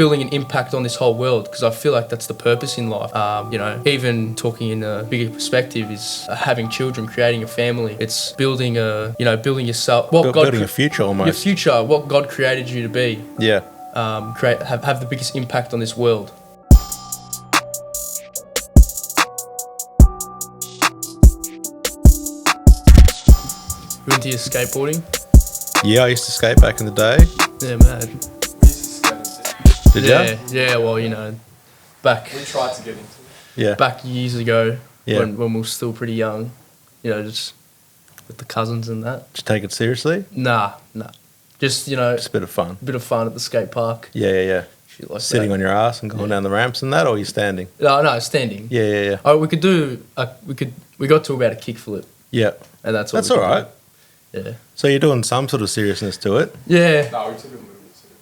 building an impact on this whole world, because I feel like that's the purpose in life. You know, even talking in a bigger perspective is having children, creating a family. It's building building yourself. Building a future almost. Your future, what God created you to be. Yeah. Have the biggest impact on this world. You into your skateboarding? Yeah, I used to skate back in the day. Yeah, mad. Did you? Yeah, well, you know, back... We tried to get into it. Yeah. Back years ago, Yeah. when we were still pretty young, you know, just with the cousins and that. Did you take it seriously? Nah. Just, you know, Just a bit of fun. at the skate park. Yeah. Shit like Sitting that. on your ass and going down the ramps and that, or you standing? No, standing. Yeah. Oh, we could do... we got to about a kickflip, Yeah. and that's all. That's all right. Yeah. So you're doing some sort of seriousness to it? Yeah. No, we took it moving.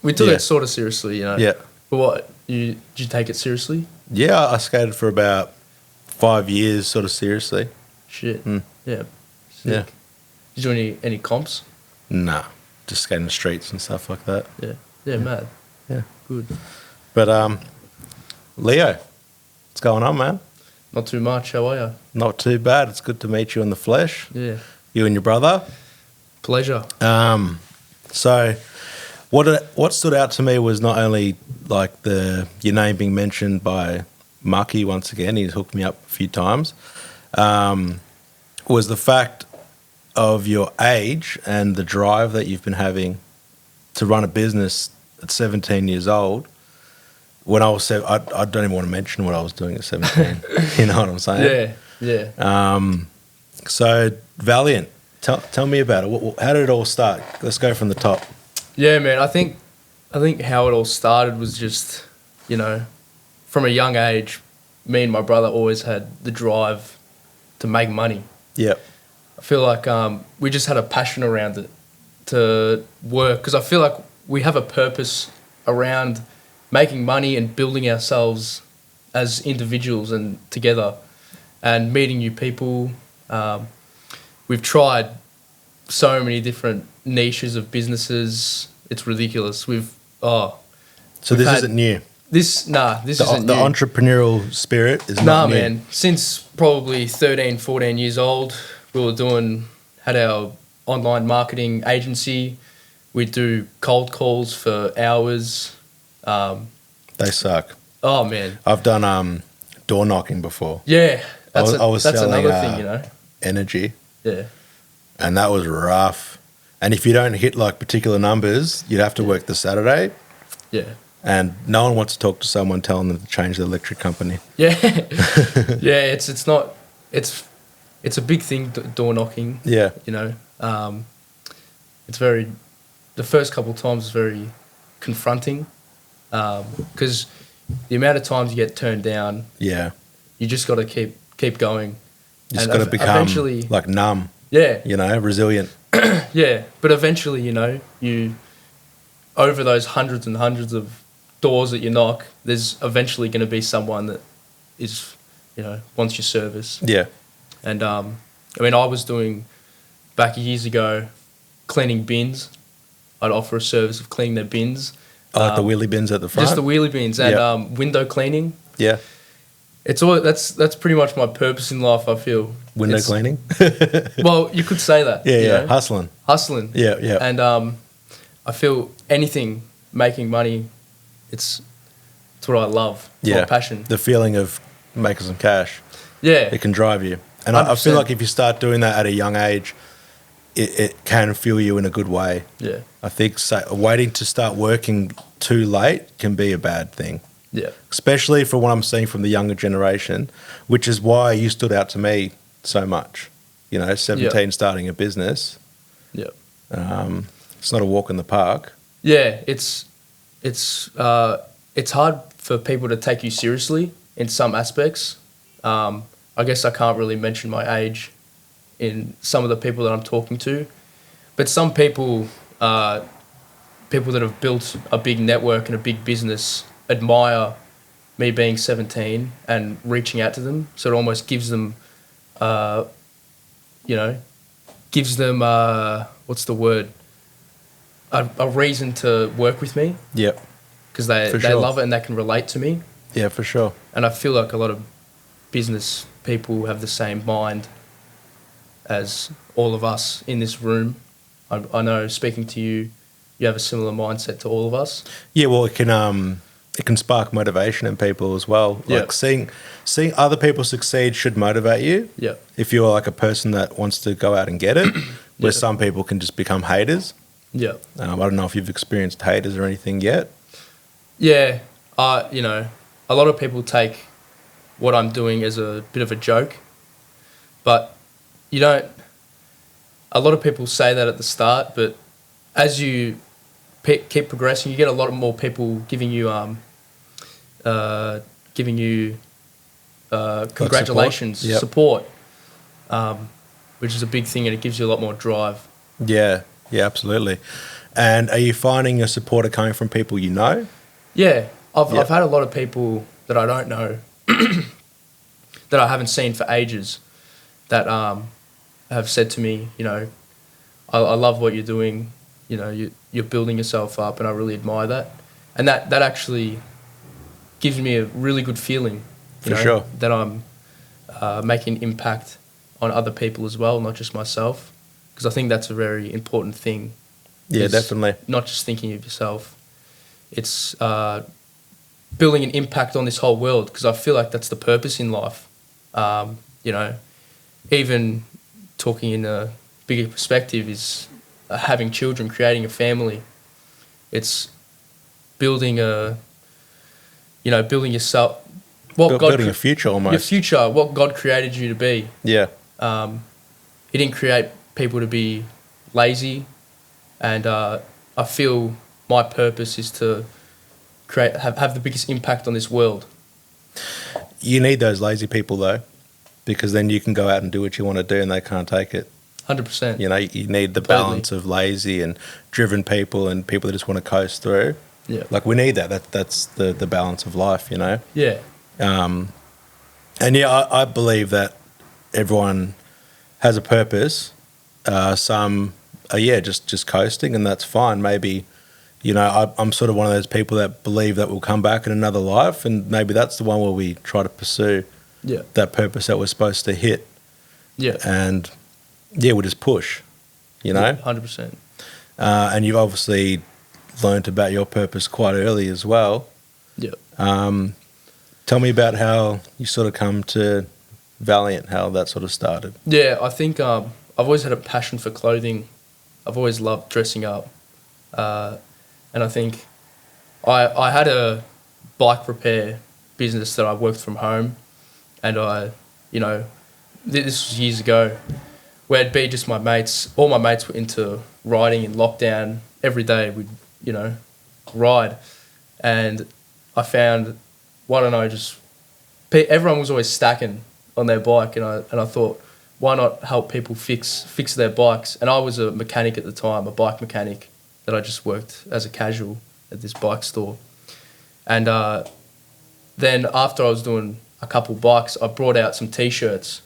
We took Yeah. it sort of seriously, you know. Yeah. But what? Did you take it seriously? Yeah, I skated for about 5 years, sort of seriously. Shit. Mm. Yeah. Sick. Yeah. Did you do any comps? Nah, just skating the streets and stuff like that. Yeah, mad. Yeah. Good. But Leo, what's going on, man? Not too much. How are you? Not too bad. It's good to meet you in the flesh. Yeah. You and your brother. Pleasure. So what stood out to me was not only like your name being mentioned by Mucky once again, he's hooked me up a few times, was the fact of your age and the drive that you've been having to run a business at 17 years old. When I was I don't even want to mention what I was doing at 17. You know what I'm saying? Yeah. So Valiant, tell me about it. How did it all start? Let's go from the top. Yeah, man. I think how it all started was just, you know, from a young age, me and my brother always had the drive to make money. Yep. I feel like we just had a passion around it to work, because I feel like we have a purpose around making money and building ourselves as individuals and together and meeting new people. We've tried so many different niches of businesses. It's ridiculous. So this isn't new. This isn't The new. entrepreneurial spirit is not new. Man. Since probably 13, 14 years old, we had our online marketing agency. We'd do cold calls for hours. They suck. Oh, man. I've done door knocking before. Yeah. I was that's selling, another thing, you know. Energy. Yeah. And that was rough. And if you don't hit like particular numbers, you'd have to work the Saturday. Yeah. And no one wants to talk to someone telling them to change the electric company. Yeah. Yeah, it's a big thing, door knocking. Yeah. You know. The first couple of times is very confronting, because the amount of times you get turned down, Yeah. you just got to keep going. You just And got to become eventually, like numb, yeah, you know, resilient. yeah. But eventually, you know, you over those hundreds and hundreds of doors that you knock, there's eventually going to be someone that is, you know, wants your service. Yeah. And I was doing back years ago cleaning bins. I'd offer a service of cleaning their bins. Like the wheelie bins at the front. Just the wheelie bins and window cleaning. Yeah. It's all that's pretty much my purpose in life, I feel. Window cleaning. Well, you could say that. Yeah, you yeah. know? Hustling. Yeah. And I feel anything making money, it's what I love. It's my passion. The feeling of making some cash. Yeah. It can drive you. And I feel like if you start doing that at a young age, it can fuel you in a good way. Yeah. I think waiting to start working too late can be a bad thing. Yeah. Especially for what I'm seeing from the younger generation, which is why you stood out to me so much. You know, 17 starting a business. Yeah. It's not a walk in the park. Yeah, it's hard for people to take you seriously in some aspects. I guess I can't really mention my age in some of the people that I'm talking to, but some people that have built a big network and a big business admire me being 17 and reaching out to them. So it almost gives them, what's the word? A reason to work with me. Yep. because they For sure. love it and they can relate to me. Yeah, for sure. And I feel like a lot of business people have the same mind as all of us in this room. I know, speaking to you, you have a similar mindset to all of us. Yeah, well, it can spark motivation in people as well. Yeah. Like seeing other people succeed should motivate you. Yeah. If you're like a person that wants to go out and get it, where Yeah. some people can just become haters. Yeah. I don't know if you've experienced haters or anything yet. Yeah. You know, a lot of people take what I'm doing as a bit of a joke, but you don't. A lot of people say that at the start, but as you keep progressing, you get a lot more people giving you congratulations, Yep. support, which is a big thing, and it gives you a lot more drive. Yeah, absolutely. And are you finding your support are coming from people you know? Yeah, I've Yep. had a lot of people that I don't know that I haven't seen for ages that have said to me, you know, I love what you're doing. You know, you're building yourself up, and I really admire that. And that actually gives me a really good feeling. You For know, sure. that I'm making an impact on other people as well, not just myself. Because I think that's a very important thing. Yeah, is definitely. Not just thinking of yourself. It's building an impact on this whole world, because I feel like that's the purpose in life. You know, even talking in a bigger perspective is having children, creating a family. It's building building yourself. Building a future almost. Your future, what God created you to be. Yeah. He didn't create people to be lazy, and I feel my purpose is to have the biggest impact on this world. You need those lazy people though, because then you can go out and do what you want to do and they can't take it. 100%. You know, you need the Completely. balance of lazy and driven people and people that just want to coast through. Yeah. Like we need that. That's the balance of life, you know? Yeah. And yeah, I believe that everyone has a purpose. Some are, just coasting, and that's fine. Maybe, you know, I'm sort of one of those people that believe that we'll come back in another life, and maybe that's the one where we try to pursue Yeah. that purpose that we're supposed to hit. Yeah. And yeah, we just push, you know? 100%. And you've obviously learnt about your purpose quite early as well. Yeah. Tell me about how you sort of come to Valiant, how that sort of started. Yeah, I think I've always had a passion for clothing. I've always loved dressing up. And I think I had a bike repair business that I worked from home. And this was years ago, where it'd be just my mates. All my mates were into riding in lockdown. Every day we'd, ride. And I found, everyone was always stacking on their bike, and I thought, why not help people fix their bikes? And I was a mechanic at the time, a bike mechanic, that I just worked as a casual at this bike store. And then after I was doing a couple bikes, I brought out some T-shirts,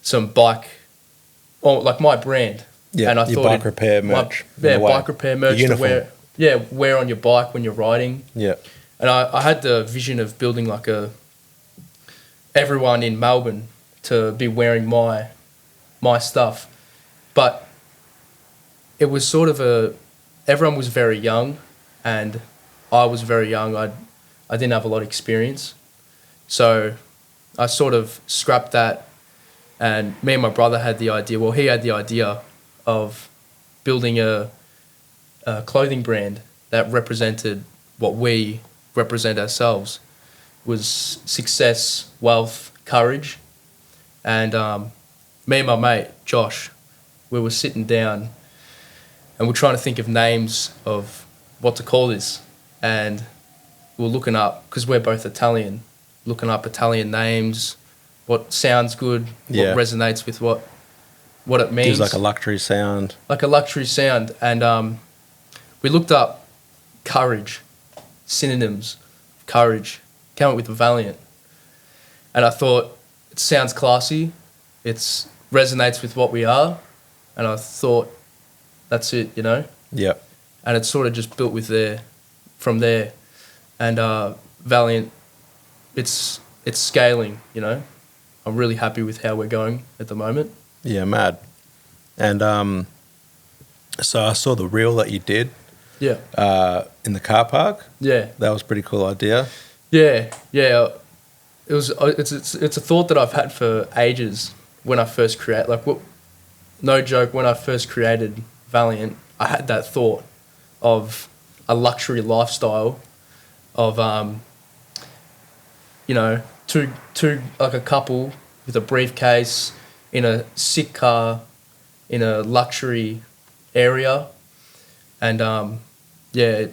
some bike, like my brand. Yeah, and I your thought bike repair merch. bike repair merch Your to uniform. wear on your bike when you're riding. Yeah. And I had the vision of building like everyone in Melbourne to be wearing my stuff. But it was sort of everyone was very young, and I was very young. I didn't have a lot of experience. So I sort of scrapped that, and me and my brother had the idea. Well, he had the idea of building a clothing brand that represented what we represent ourselves, was success, wealth, courage. And me and my mate, Josh, we were sitting down and we're trying to think of names of what to call this. And we were looking up, because we're both Italian, looking up Italian names, what sounds good, Yeah. what resonates with what it means. Gives like a luxury sound. Like a luxury sound. And we looked up courage, synonyms of courage, came up with Valiant. And I thought, it sounds classy, it resonates with what we are, and I thought, that's it, Yeah. And it sort of just built from there. and Valiant, it's scaling. You know, I'm really happy with how we're going at the moment. Yeah, mad. And so I saw the reel that you did Yeah, in the car park. yeah, That was a pretty cool idea. yeah, yeah. It was. It's a thought that I've had for ages. When I first no joke, when I first created Valiant, I had that thought of a luxury lifestyle of you know, two like a couple with a briefcase in a sick car in a luxury area, and yeah,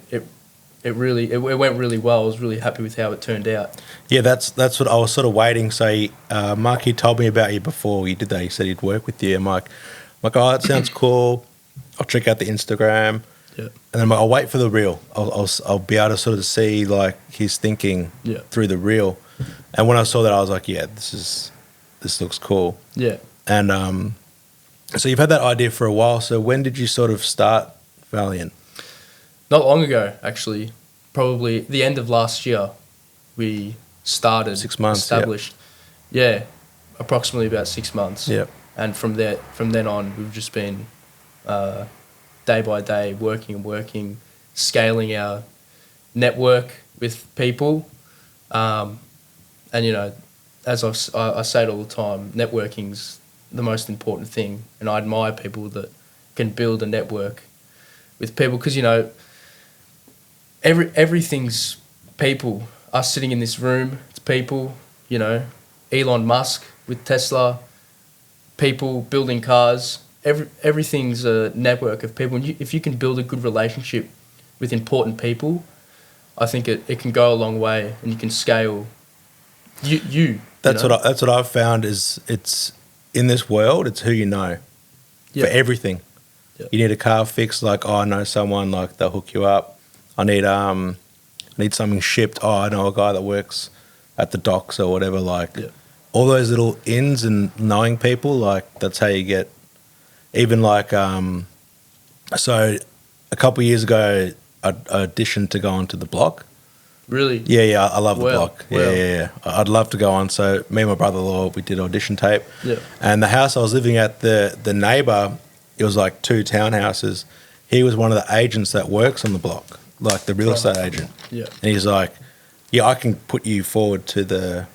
it really it went really well. I was really happy with how it turned out. Yeah, that's what I was sort of waiting. So, Mark, he told me about you before you did that. He said he'd work with you. I'm like, oh, that sounds cool. I'll check out the Instagram. Yeah, And then I'm like, I'll wait for the reel. I'll be able to sort of see like his thinking through the reel. And when I saw that, I was like, yeah, this looks cool. yeah. And so you've had that idea for a while. So when did you sort of start Valiant? Not long ago, actually. Probably the end of last year, we started. 6 months. Established. Yeah, approximately about 6 months. Yeah. And from then on, we've just been day by day working, scaling our network with people. And you know, as I say it all the time, networking's the most important thing, and I admire people that can build a network with people, because you know, everything's people. Us sitting in this room, it's people. You know, Elon Musk with Tesla, people building cars. Everything's a network of people. And if you can build a good relationship with important people, I think it can go a long way, and you can scale. That's what I've found is it's in this world, it's who you know for everything. Yeah. You need a car fixed, like, oh, I know someone, like they'll hook you up. I need something shipped. Oh, I know a guy that works at the docks or whatever. Like all those little ins and knowing people, like that's how you get. Even like so, a couple of years ago, I auditioned to go onto the block. Really? Yeah, I love the block. Wow. Yeah. I'd love to go on. So me and my brother-in-law, we did audition tape. Yeah. And the house I was living at, the neighbour, it was like 2 townhouses. He was one of the agents that works on the block, like the real estate agent. Yeah. And he's like, yeah, I can put you forward to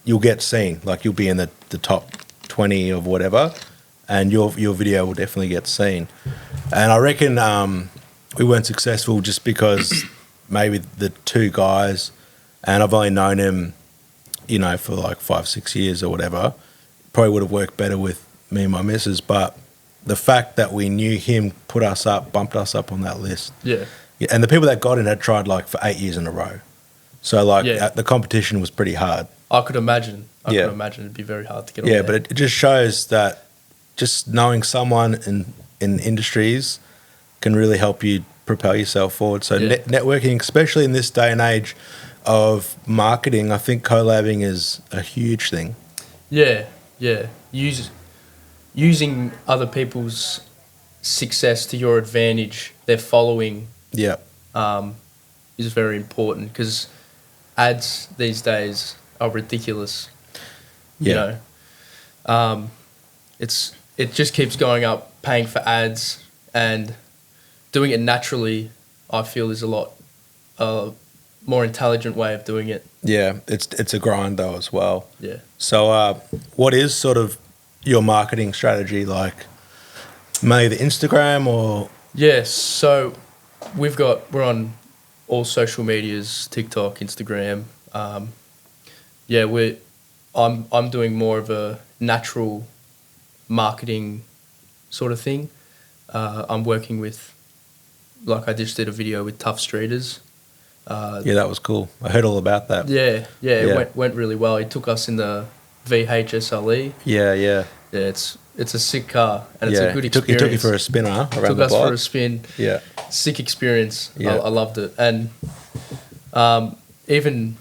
you'll get seen. Like you'll be in the top 20 of whatever, and your video will definitely get seen. And I reckon we weren't successful just because maybe the 2 guys, and I've only known him, you know, for like 5-6 years or whatever, probably would have worked better with me and my missus. But the fact that we knew him bumped us up on that list. Yeah. And the people that got in had tried like for 8 years in a row. So like the competition was pretty hard. I could imagine. I could imagine it'd be very hard to get on there. Yeah, but it just shows that just knowing someone in industries can really help you propel yourself forward. So networking, especially in this day and age of marketing, I think collabing is a huge thing. Yeah. Using other people's success to your advantage, their following, is very important, because ads these days are ridiculous. You know, it just keeps going up, paying for ads, and doing it naturally, I feel, is a lot more intelligent way of doing it. Yeah, it's a grind though as well. Yeah. So what is sort of your marketing strategy, like mainly the Instagram or? Yes, so we're on all social medias, TikTok, Instagram. I'm doing more of a natural marketing sort of thing. I'm working with, like I just did a video with Tough Streeters. That was cool. I heard all about that. Yeah. It went really well. He took us in the VHSLE. Yeah. Yeah, it's a sick car, and it's a good experience. He took you for a spin around the block. Took us for a spin. Yeah. Sick experience. Yeah. I loved it. And even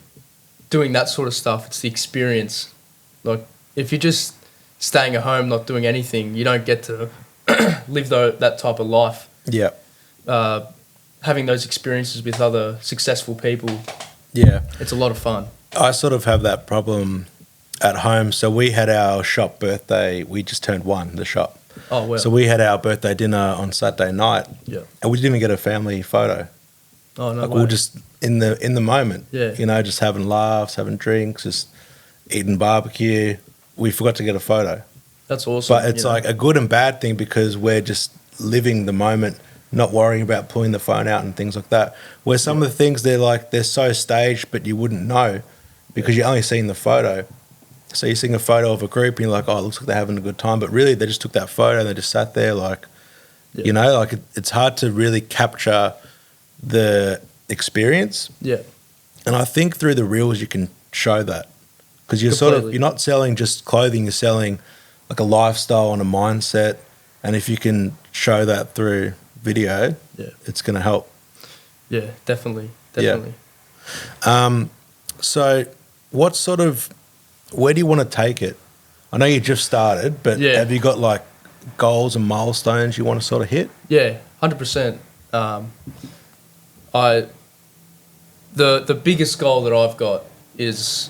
doing that sort of stuff, it's the experience. Like, if you're just staying at home, not doing anything, you don't get to live that type of life. Yeah. having those experiences with other successful people, Yeah. it's a lot of fun. I sort of have that problem at home. So we had our shop birthday. We just turned one, the shop. Oh, well. So we had our birthday dinner on Saturday night. Yeah. And we didn't even get a family photo. Oh, no Like way. we were just in the moment. Yeah. You know, just having laughs, having drinks, just eating barbecue. We forgot to get a photo. That's awesome. But it's like a good and bad thing because we're just living the moment, not worrying about pulling the phone out and things like that. Where some of the things they're so staged, but you wouldn't know because you're only seeing the photo. So you're seeing a photo of a group and you're like, oh, it looks like they're having a good time. But really, they just took that photo and they just sat there like, you know, like it's hard to really capture the experience. Yeah. And I think through the reels you can show that because you're you're not selling just clothing, you're selling like a lifestyle and a mindset. And if you can show that through video, it's going to help. Yeah, definitely. Yeah. So where do you want to take it? I know you just started, but have you got like goals and milestones you want to sort of hit? Yeah, 100%. The biggest goal that I've got is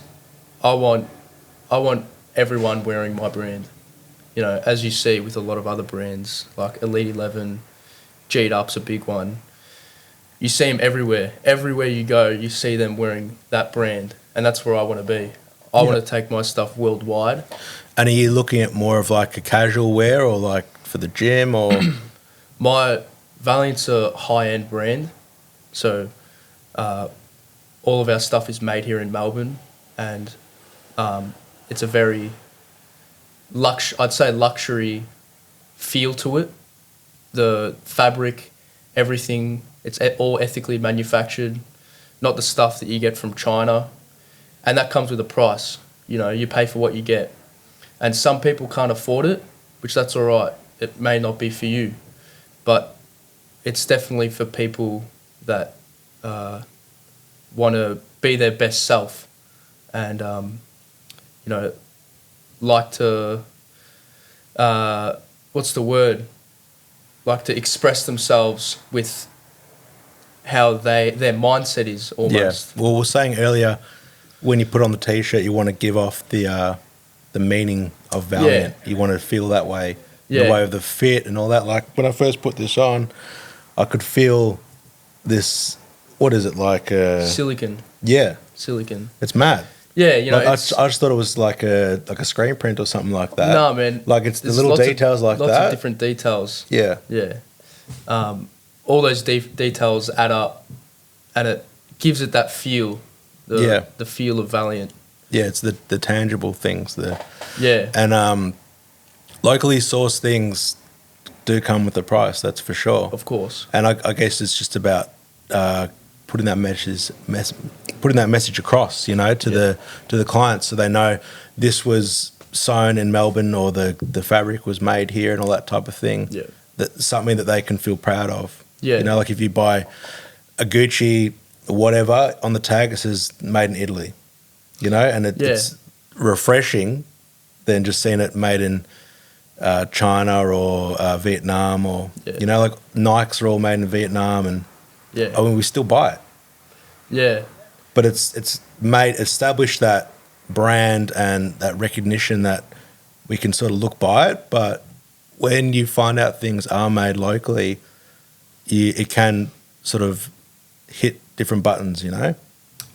I want everyone wearing my brand. You know, as you see with a lot of other brands like Elite 11, G'd Up's a big one. You see them everywhere. Everywhere you go, you see them wearing that brand, and that's where I want to be. I want to take my stuff worldwide. And are you looking at more of like a casual wear or like for the gym or? My Valiant's a high-end brand, so all of our stuff is made here in Melbourne, and it's a very I'd say luxury feel to it. The fabric, everything, it's all ethically manufactured, not the stuff that you get from China. And that comes with a price. You know, you pay for what you get. And some people can't afford it, which that's all right. It may not be for you. But it's definitely for people that want to be their best self and, you know, like to, what's the word? Like to express themselves with how their mindset is almost. Yeah. Well, we were saying earlier, when you put on the T-shirt, you want to give off the meaning of Valiant. You want to feel that way, the way of the fit and all that. Like when I first put this on, I could feel this. What is it like? Silicon. Yeah, silicon. It's mad. Yeah, you know, like I just thought it was like a screen print or something like that. No, man. Like it's the little details like that. Lots of different details. Yeah. Yeah. All those details add up, and it gives it that feel. The feel of Valiant. Yeah, it's the tangible things. Yeah. And locally sourced things do come with a price, that's for sure. Of course. And I guess it's just about putting that message across, you know, to the clients, so they know this was sewn in Melbourne or the fabric was made here and all that type of thing. Yeah. That's something that they can feel proud of. Yeah. You know, like if you buy a Gucci whatever on the tag, it says made in Italy, you know, and it's refreshing than just seeing it made in China or Vietnam or, you know, like Nikes are all made in Vietnam and I mean, we still buy it. Yeah. But it's established that brand and that recognition that we can sort of look by it. But when you find out things are made locally, it can sort of hit different buttons, you know?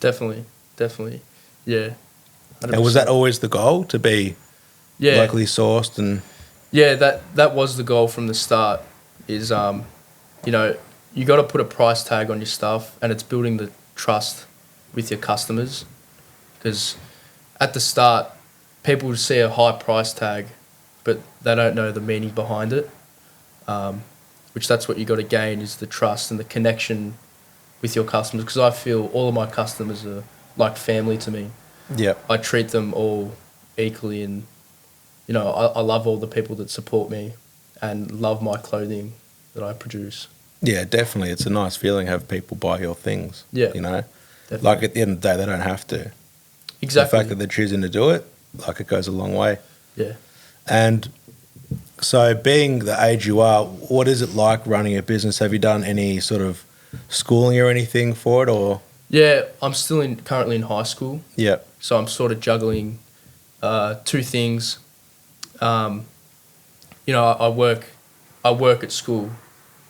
Definitely. Yeah. 100%. And was that always the goal, to be locally sourced? And yeah, that was the goal from the start, is you know, you got to put a price tag on your stuff, and it's building the trust with your customers, because at the start people see a high price tag but they don't know the meaning behind it, which that's what you got to gain, is the trust and the connection with your customers, because I feel all of my customers are like family to me. Yeah, I treat them all equally, and you know, I love all the people that support me and love my clothing that I produce. Yeah, definitely. It's a nice feeling to have people buy your things. Yeah, you know, definitely. Like at the end of the day, they don't have to. Exactly. The fact that they're choosing to do it, like, it goes a long way. Yeah. And so, being the age you are, what is it like running a business? Have you done any sort of schooling or anything for it, or? Yeah, I'm still currently in high school, Yeah. so I'm sort of juggling two things. You know, I work at school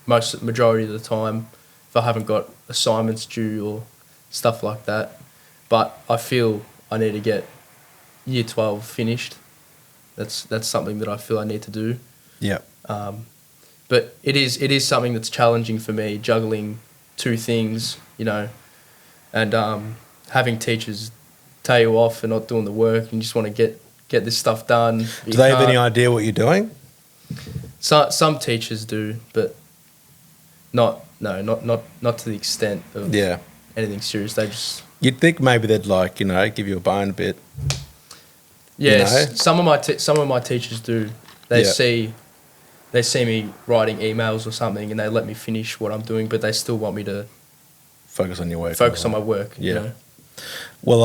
majority of the time if I haven't got assignments due or stuff like that. But I feel I need to get year 12 finished. That's something that I feel I need to do. Yeah. But it is something that's challenging for me, juggling two things, you know, and having teachers tell you off for not doing the work and you just want to get this stuff done. Do they have any idea what you're doing? Some teachers do, but not to the extent of anything serious. They just... You'd think maybe they'd give you a bone a bit. Yes, you know? some of my teachers do. They see me writing emails or something, and they let me finish what I'm doing, but they still want me to focus on your work. Focus on my work. Yeah. You know? Well,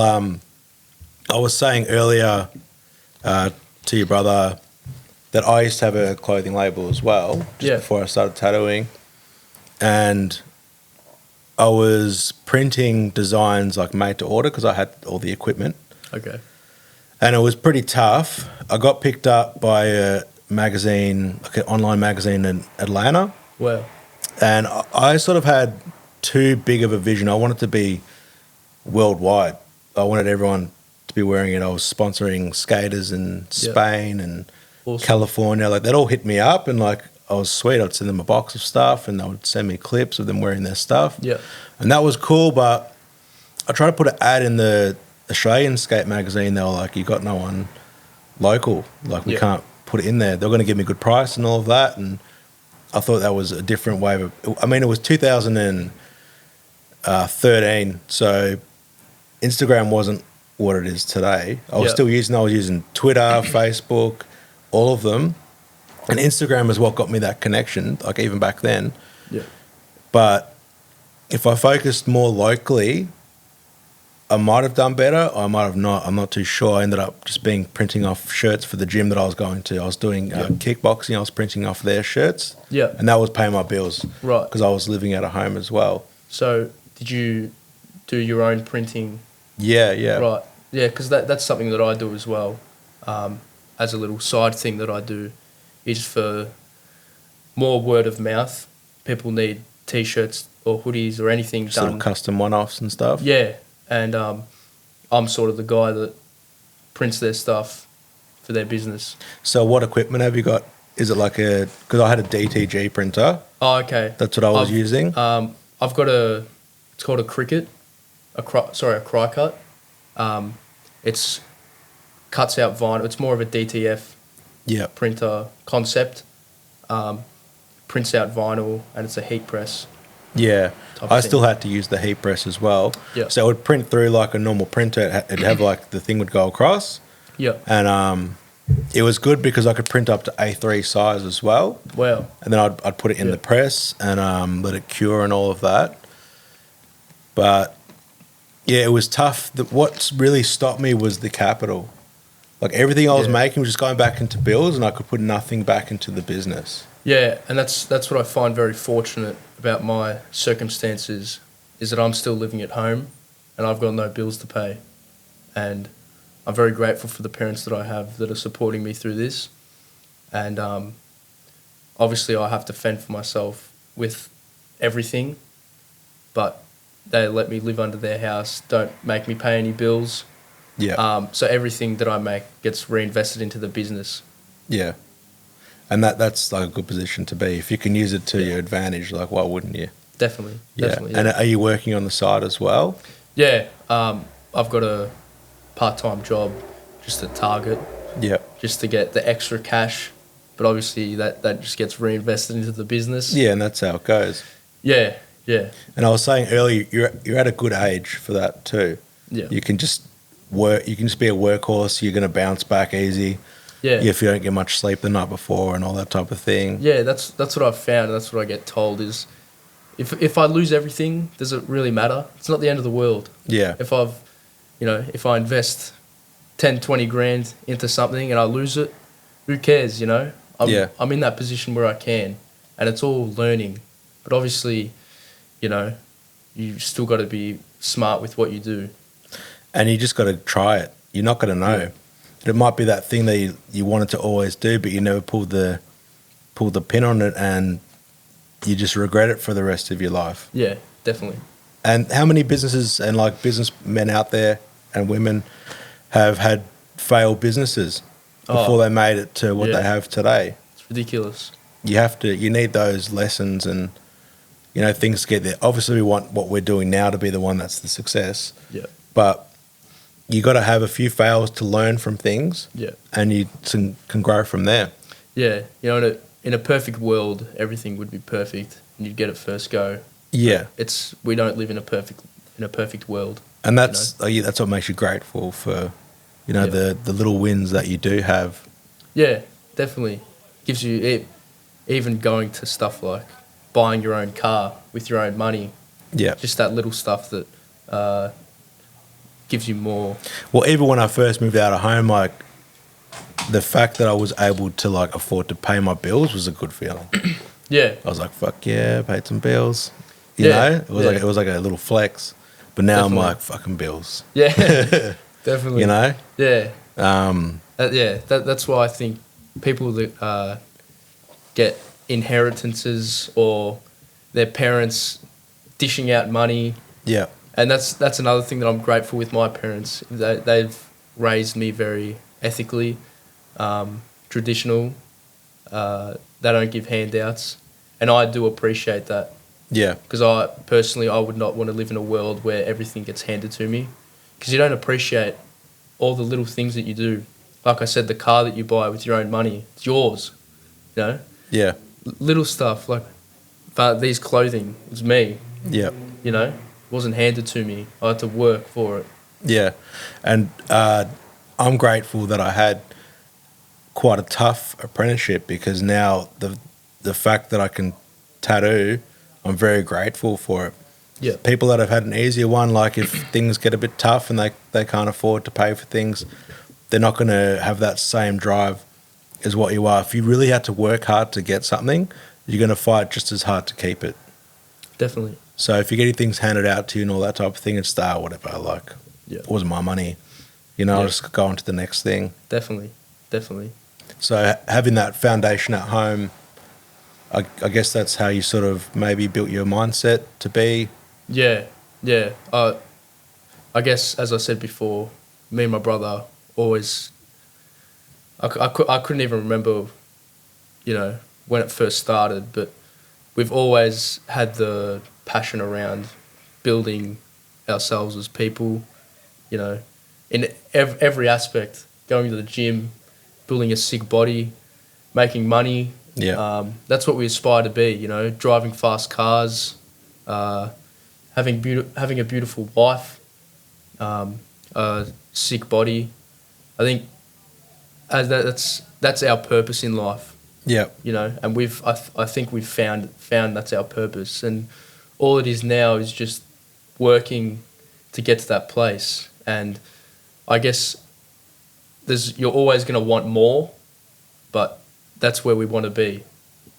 I was saying earlier to your brother that I used to have a clothing label as well, just before I started tattooing, and I was printing designs like made to order because I had all the equipment. Okay. And it was pretty tough. I got picked up by a magazine, like an online magazine in Atlanta. Wow. And I sort of had too big of a vision. I wanted to be worldwide. I wanted everyone to be wearing it. I was sponsoring skaters in Spain and California. Like, they'd all hit me up, and like, I was sweet. I'd send them a box of stuff, and they would send me clips of them wearing their stuff. Yeah. And that was cool, but I tried to put an ad in the Australian skate magazine. They were like, you got no one local. Like, we can't put it in there. They were going to give me a good price and all of that. And I thought that was a different way of... I mean, it was 2013, so Instagram wasn't what it is today. I was using Twitter, Facebook, all of them. And Instagram is what got me that connection, like even back then. Yeah. But if I focused more locally, I might have done better, or I might have not. I'm not too sure. I ended up just printing off shirts for the gym that I was going to. I was doing kickboxing. I was printing off their shirts. Yeah. And that was paying my bills. Right. Because I was living out of home as well. So did you do your own printing? Yeah, yeah. Right. Yeah, because that's something that I do as well. As a little side thing that I do is for more word of mouth. People need T-shirts or hoodies or anything Sort done. of custom one-offs and stuff. Yeah. And I'm sort of the guy that prints their stuff for their business. So what equipment have you got? Is it like because I had a DTG printer. Oh, okay. That's what I was using. I've got it's called a Cricut, a Cricut. It's cuts out vinyl. It's more of a DTF printer concept. Prints out vinyl, and it's a heat press. Yeah, I still had to use the heat press as well. Yeah. So it would print through like a normal printer. It'd have like the thing would go across. Yeah. And it was good because I could print up to A3 size as well. Wow. And then I'd put it in the press and let it cure and all of that. But yeah, it was tough. What really stopped me was the capital. Like, everything I was making was just going back into bills, and I could put nothing back into the business. Yeah, and that's what I find very fortunate about my circumstances, is that I'm still living at home and I've got no bills to pay. And I'm very grateful for the parents that I have that are supporting me through this. And obviously I have to fend for myself with everything, but they let me live under their house, don't make me pay any bills. Yeah. So everything that I make gets reinvested into the business. Yeah. And that's like a good position to be. If you can use it to your advantage, like, why wouldn't you? Definitely. Yeah. Definitely. Yeah. And are you working on the side as well? Yeah. I've got a part-time job just at Target. Yeah. Just to get the extra cash. But obviously that just gets reinvested into the business. Yeah, and that's how it goes. Yeah. Yeah. And I was saying earlier, you're at a good age for that too. Yeah. You can just work. You can just be a workhorse. You're going to bounce back easy. Yeah. If you don't get much sleep the night before and all that type of thing. Yeah, that's what I've found. That's what I get told is, if I lose everything, does it really matter? It's not the end of the world. Yeah. If I invest 10, 20 grand into something and I lose it, who cares? I'm in that position where I can, and it's all learning. But obviously, you know, you still got to be smart with what you do. And you just got to try it. You're not going to know. Yeah. It might be that thing that you wanted to always do, but you never pulled the pin on it, and you just regret it for the rest of your life. Yeah, definitely. And how many businesses and like businessmen out there and women have had failed businesses before they made it to what yeah. they have today? It's ridiculous. You need those lessons and, things to get there. Obviously, we want what we're doing now to be the one that's the success. Yeah. But you got to have a few fails to learn from things. Yeah. And you can grow from there. Yeah. In a perfect world, everything would be perfect and you'd get it first go. Yeah. We don't live in a perfect world. And that's what makes you grateful for, the little wins that you do have. Yeah, definitely. Gives you even going to stuff like buying your own car with your own money. Yeah. Just that little stuff that gives you more. Well, even when I first moved out of home, like the fact that I was able to like afford to pay my bills was a good feeling. Yeah. I was like, fuck yeah, paid some bills. You know? It was like a little flex. But now Definitely. I'm like, fucking bills. Yeah. Definitely. Yeah. That's why I think people that get inheritances or their parents dishing out money. Yeah. And that's another thing that I'm grateful with my parents. They've raised me very ethically, traditional. They don't give handouts. And I do appreciate that. Yeah. Because I would not want to live in a world where everything gets handed to me. Because you don't appreciate all the little things that you do. Like I said, the car that you buy with your own money, it's yours. Yeah. Little stuff like these clothing, it's me. Yeah. It wasn't handed to me. I had to work for it. Yeah. And I'm grateful that I had quite a tough apprenticeship, because now the fact that I can tattoo, I'm very grateful for it. Yeah. People that have had an easier one, like if things get a bit tough and they can't afford to pay for things, they're not going to have that same drive as what you are. If you really had to work hard to get something, you're going to fight just as hard to keep it. Definitely. So if you're getting things handed out to you and all that type of thing, it's whatever, like, it wasn't my money. I'll just go on to the next thing. Definitely. So having that foundation at home, I guess that's how you sort of maybe built your mindset to be. Yeah. I guess, as I said before, me and my brother always... I couldn't even remember, when it first started, but we've always had the passion around building ourselves as people, in every aspect, going to the gym, building a sick body, making money. Yeah. That's what we aspire to be, driving fast cars, having a beautiful wife, a sick body. I think that's our purpose in life. Yeah. And I think we've found that's our purpose, and all it is now is just working to get to that place. And I guess you're always going to want more, but that's where we want to be.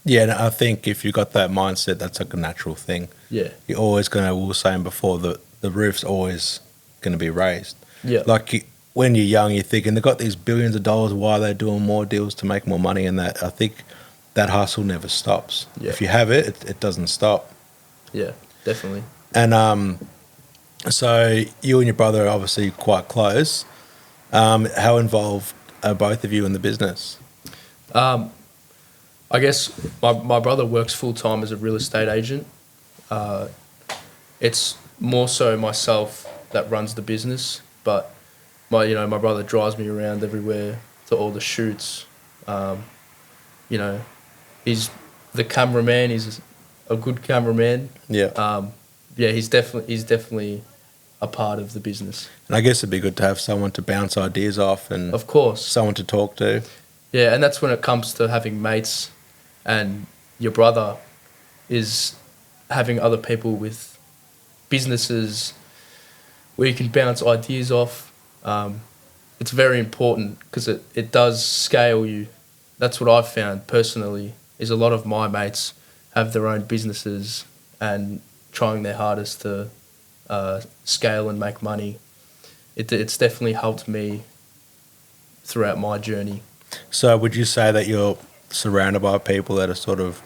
Yeah, and I think if you got that mindset, that's like a natural thing. Yeah. You're always going to, we were saying before, the roof's always going to be raised. Yeah. Like when you're young, you're thinking they've got these billions of dollars, why are they doing more deals to make more money? And that, I think that hustle never stops. Yeah. If you have it, it doesn't stop. Yeah, definitely. And so you and your brother are obviously quite close. How involved are both of you in the business? I guess my brother works full-time as a real estate agent. It's more so myself that runs the business, but my brother drives me around everywhere to all the shoots. He's the cameraman. He's a good cameraman. Yeah. He's definitely a part of the business. And I guess it'd be good to have someone to bounce ideas off and of course someone to talk to. Yeah, and that's when it comes to having mates, and your brother is having other people with businesses where you can bounce ideas off. It's very important because it does scale you. That's what I've found personally, is a lot of my mates have their own businesses and trying their hardest to scale and make money. It's definitely helped me throughout my journey. So would you say that you're surrounded by people that are sort of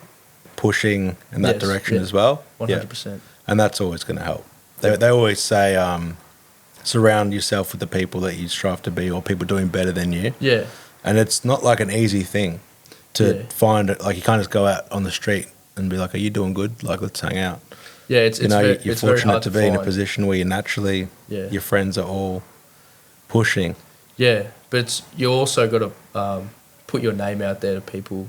pushing in that Yes, direction yeah. as well? 100%. And that's always going to help. They always say surround yourself with the people that you strive to be or people doing better than you. Yeah. And it's not like an easy thing to find it. Like you can't just go out on the street and be like, are you doing good? Like, let's hang out. Yeah, it's you're it's very fortunate hard to to be in a find. position where you naturally, your friends are all pushing. Yeah, but you also got to put your name out there to people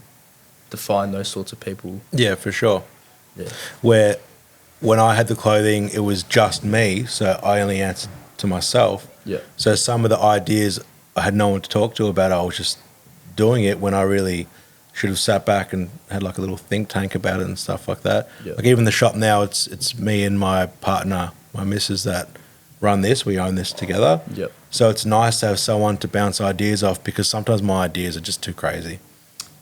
to find those sorts of people. Yeah, for sure. Yeah. Where when I had the clothing, it was just me, so I only answered to myself. Yeah. So some of the ideas I had no one to talk to about. I was just doing it when I really should have sat back and had like a little think tank about it and stuff like that. Yeah. Like even the shop now, it's me and my partner, my missus, that run this. We own this together. Yep. So it's nice to have someone to bounce ideas off because sometimes my ideas are just too crazy.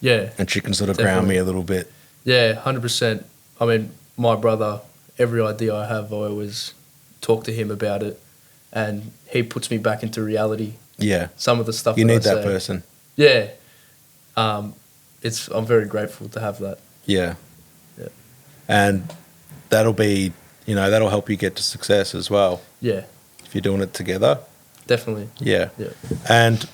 Yeah. And she can sort of ground me a little bit. Yeah, 100%. I mean, my brother, every idea I have, I always talk to him about it, and he puts me back into reality. Yeah. Some of the stuff You need I that say. person. Yeah. I'm very grateful to have that. Yeah. Yeah. And that'll be, that'll help you get to success as well. Yeah. If you're doing it together. Definitely. Yeah. Yeah. And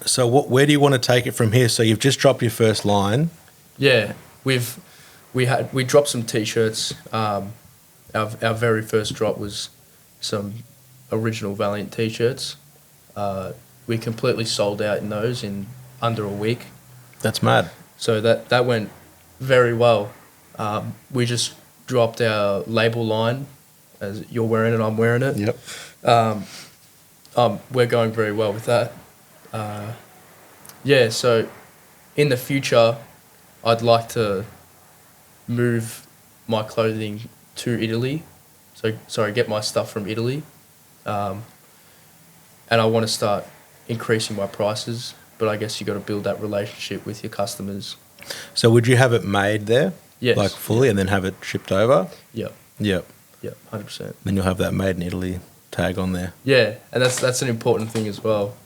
so where do you want to take it from here? So you've just dropped your first line. Yeah. We dropped some t-shirts. Our very first drop was some original Valiant t-shirts. We completely sold out in those in under a week. That's mad. So that went very well. We just dropped our label line, as you're wearing it, I'm wearing it. Yep. We're going very well with that. Yeah, so in the future, I'd like to move my clothing to Italy. Get my stuff from Italy. And I want to start increasing my prices, but I guess you got to build that relationship with your customers. So would you have it made there? Yes. Like fully and then have it shipped over? Yep. Yep. Yep, 100%. Then you'll have that made in Italy tag on there. Yeah, and that's an important thing as well.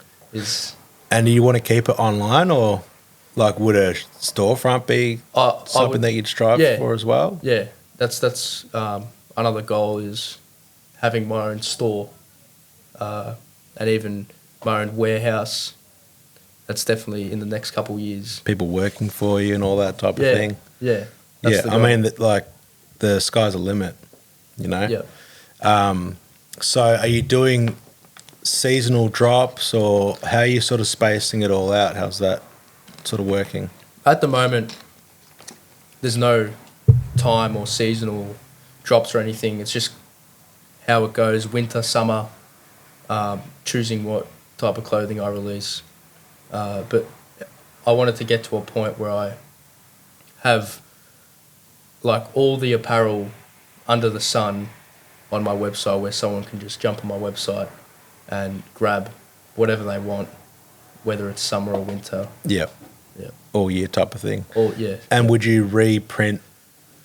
And do you want to keep it online, or like would a storefront be something that you'd strive for as well? Yeah, that's another goal is having my own store, and even my own warehouse. That's definitely in the next couple of years. People working for you and all that type of thing. Yeah. Yeah, I mean, like the sky's the limit, Yeah. So are you doing seasonal drops, or how are you sort of spacing it all out? How's that sort of working? At the moment, there's no time or seasonal drops or anything. It's just how it goes, winter, summer, choosing what type of clothing I release. But I wanted to get to a point where I have like all the apparel under the sun on my website, where someone can just jump on my website and grab whatever they want, whether it's summer or winter. Yeah. Yeah. All year type of thing. Yeah. And would you reprint?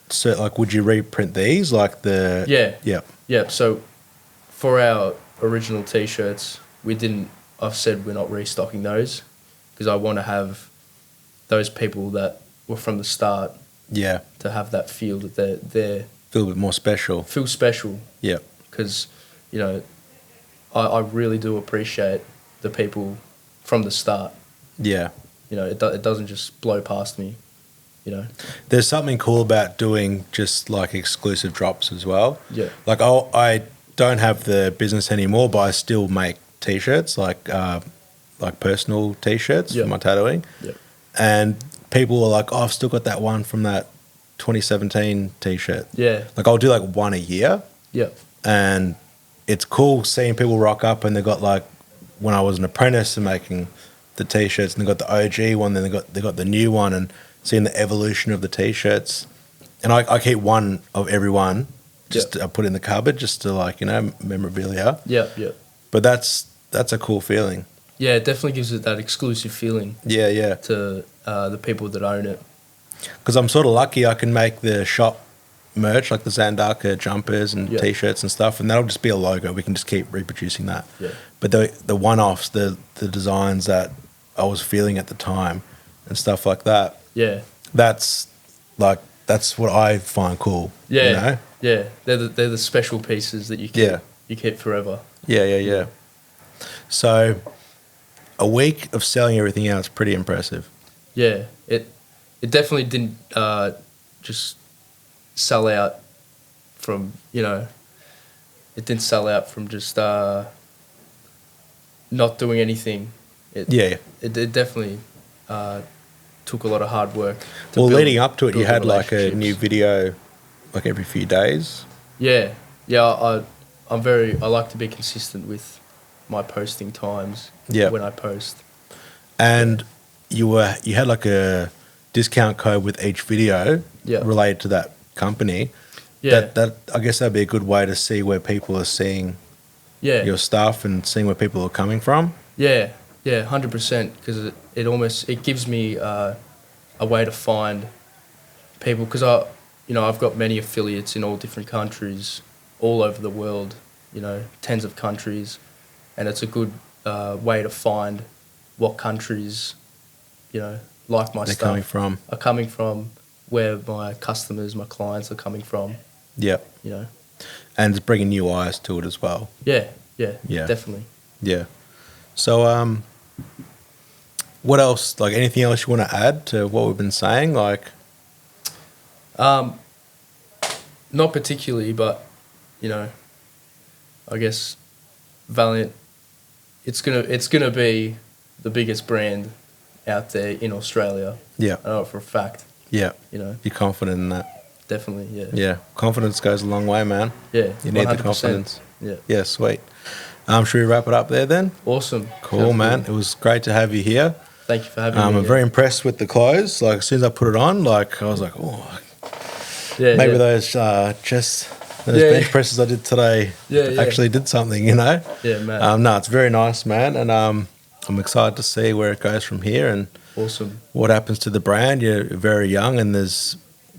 So, like, would you reprint these? Like the Yeah. Yeah. So, for our original T-shirts, I've said we're not restocking those because I want to have those people that were from the start. Yeah. To have that feel that they're feel a bit more special. Feel special. Yeah. Because, I really do appreciate the people from the start. Yeah. It doesn't just blow past me, There's something cool about doing just like exclusive drops as well. Yeah. Like I don't have the business anymore, but I still make T-shirts, like personal T-shirts for my tattooing. Yeah. And people are like, oh, I've still got that one from that 2017 T-shirt. Yeah. Like I'll do like one a year. Yeah. And it's cool seeing people rock up and they got like, when I was an apprentice and making the T-shirts, and they got the OG one, then they got the new one, and seeing the evolution of the T-shirts. And I keep one of every one, I put in the cupboard just to like, memorabilia. Yeah, yeah. But that's a cool feeling. Yeah, it definitely gives it that exclusive feeling. Yeah, yeah. To the people that own it. Because I'm sort of lucky I can make the shop merch, like the Zandaka jumpers and Yeah. T-shirts and stuff, and that'll just be a logo. We can just keep reproducing that. Yeah. But the one-offs, the designs that I was feeling at the time and stuff like that, Yeah. that's what I find cool. Yeah. You know? Yeah. They're the special pieces that you keep, Yeah. you keep forever. Yeah. So a week of selling everything out is pretty impressive. Yeah. It definitely didn't just sell out from, it didn't sell out from just not doing anything. It definitely took a lot of hard work. Well, leading up to it, you build had like a relationships. new video like every few days. Yeah. I like to be consistent with my posting times. Yeah. When I post. And you had like a discount code with each video Yeah. related to that company. Yeah. That I guess that'd be a good way to see where people are seeing Yeah. your stuff and seeing where people are coming from. Yeah, 100%. Because it gives me a way to find people. Because I've got many affiliates in all different countries, all over the world. Tens of countries, and it's a good way to find what countries, like my They're stuff coming from. where my customers, my clients are coming from. Yeah. And it's bringing new eyes to it as well. Yeah, Yeah. definitely. Yeah. So, what else? Like anything else you want to add to what we've been saying? Like, Not particularly, but I guess Valiant. It's gonna be the biggest brand out there in Australia. yeah, I know it for a fact. yeah. You're confident in that. definitely, yeah. Yeah. Confidence goes a long way, man. Yeah, You need the 100%. confidence. Yeah. Yeah, sweet. Should we wrap it up there then? Awesome. Cool, Sounds man. good. It was great to have you here. Thank you for having me. I'm yeah. very impressed with the clothes. Like, as soon as I put it on, like, I was like, oh, Yeah, maybe yeah. those Yeah. bench presses I did today Yeah. actually did something, you know? Yeah, man. No, it's very nice, man. And I'm excited to see where it goes from here and Awesome. what happens to the brand. You're very young and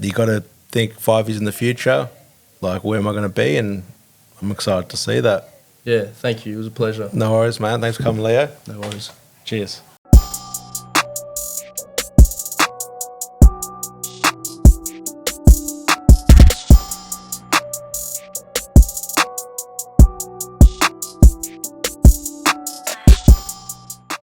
you got to think 5 years in the future, like, where am I going to be? And I'm excited to see that. Yeah, thank you. It was a pleasure. No worries, man. Thanks for coming, Leo. No worries. Cheers.